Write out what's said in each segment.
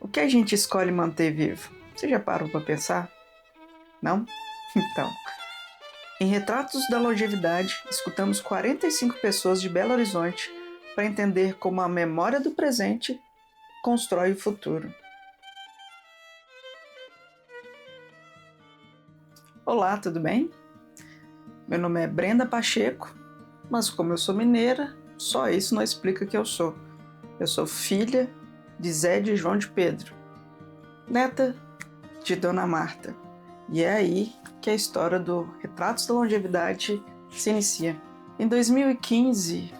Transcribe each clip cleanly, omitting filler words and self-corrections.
O que a gente escolhe manter vivo? Você já parou para pensar? Não? Então, em Retratos da Longevidade, escutamos 45 pessoas de Belo Horizonte para entender como a memória do presente constrói o futuro. Olá, tudo bem? Meu nome é Brenda Pacheco, mas como eu sou mineira, só isso não explica que eu sou. Eu sou filha de Zé de João de Pedro, neta de Dona Marta. E é aí que a história do Retratos da Longevidade se inicia. Em 2015,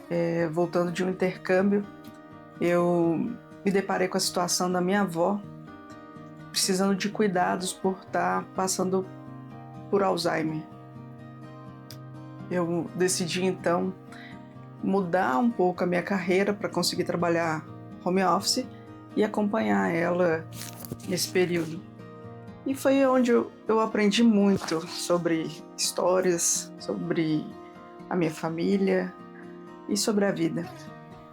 voltando de um intercâmbio, eu me deparei com a situação da minha avó precisando de cuidados por estar passando por Alzheimer. Eu decidi então mudar um pouco a minha carreira para conseguir trabalhar home office e acompanhar ela nesse período. E foi onde eu aprendi muito sobre histórias, sobre a minha família e sobre a vida.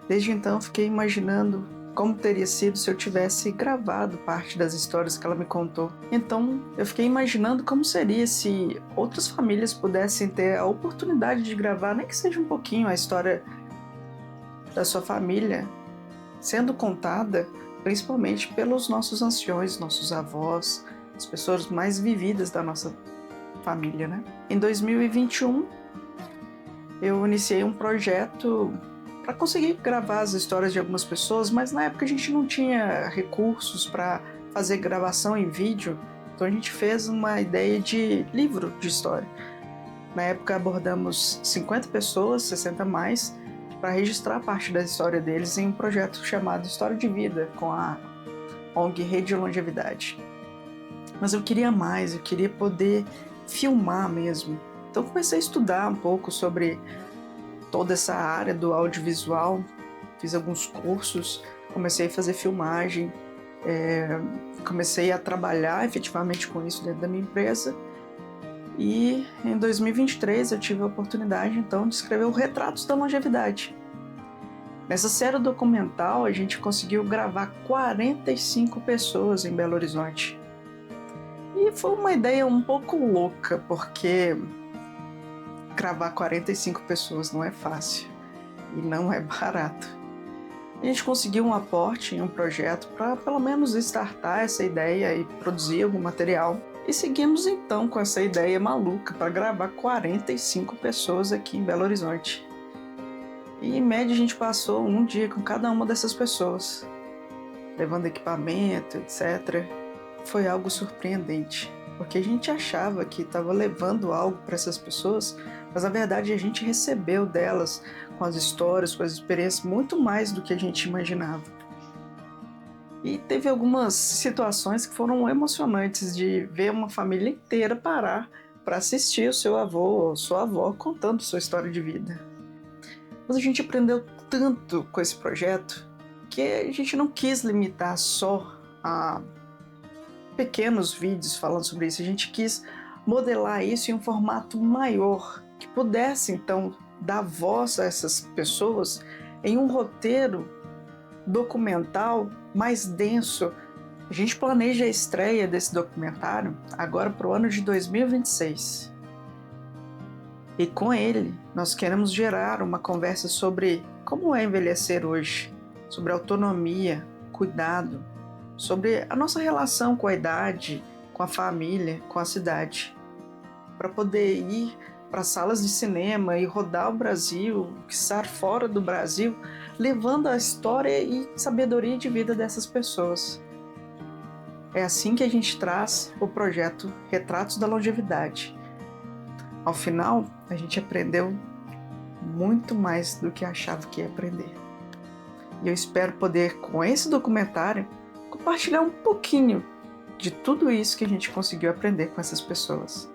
Desde então fiquei imaginando como teria sido se eu tivesse gravado parte das histórias que ela me contou. Então eu fiquei imaginando como seria se outras famílias pudessem ter a oportunidade de gravar, nem que seja um pouquinho, a história da sua família sendo contada principalmente pelos nossos anciões, nossos avós, as pessoas mais vividas da nossa família, né? Em 2021, eu iniciei um projeto para conseguir gravar as histórias de algumas pessoas, mas na época a gente não tinha recursos para fazer gravação em vídeo, então a gente fez uma ideia de livro de história. Na época abordamos 50 pessoas, 60 mais, para registrar parte da história deles em um projeto chamado História de Vida, com a ONG Rede de Longevidade. Mas eu queria mais, eu queria poder filmar mesmo. Então comecei a estudar um pouco sobre toda essa área do audiovisual, fiz alguns cursos, comecei a fazer filmagem, comecei a trabalhar efetivamente com isso dentro da minha empresa. E em 2023 eu tive a oportunidade então de escrever o Retratos da Longevidade. Nessa série documental a gente conseguiu gravar 45 pessoas em Belo Horizonte. E foi uma ideia um pouco louca, porque gravar 45 pessoas não é fácil e não é barato. A gente conseguiu um aporte em um projeto para pelo menos startar essa ideia e produzir algum material. E seguimos então com essa ideia maluca para gravar 45 pessoas aqui em Belo Horizonte. E em média a gente passou um dia com cada uma dessas pessoas, levando equipamento, etc. Foi algo surpreendente, porque a gente achava que estava levando algo para essas pessoas, mas na verdade a gente recebeu delas, com as histórias, com as experiências, muito mais do que a gente imaginava. E teve algumas situações que foram emocionantes de ver uma família inteira parar para assistir o seu avô ou sua avó contando sua história de vida. Mas a gente aprendeu tanto com esse projeto que a gente não quis limitar só a pequenos vídeos falando sobre isso. A gente quis modelar isso em um formato maior, que pudesse então dar voz a essas pessoas em um roteiro documental mais denso. A gente planeja a estreia desse documentário agora para o ano de 2026. E com ele, nós queremos gerar uma conversa sobre como é envelhecer hoje, sobre autonomia, cuidado, sobre a nossa relação com a idade, com a família, com a cidade, para poder ir para salas de cinema e rodar o Brasil, estar fora do Brasil, levando a história e sabedoria de vida dessas pessoas. É assim que a gente traz o projeto Retratos da Longevidade. Ao final, a gente aprendeu muito mais do que achava que ia aprender. E eu espero poder, com esse documentário, compartilhar um pouquinho de tudo isso que a gente conseguiu aprender com essas pessoas.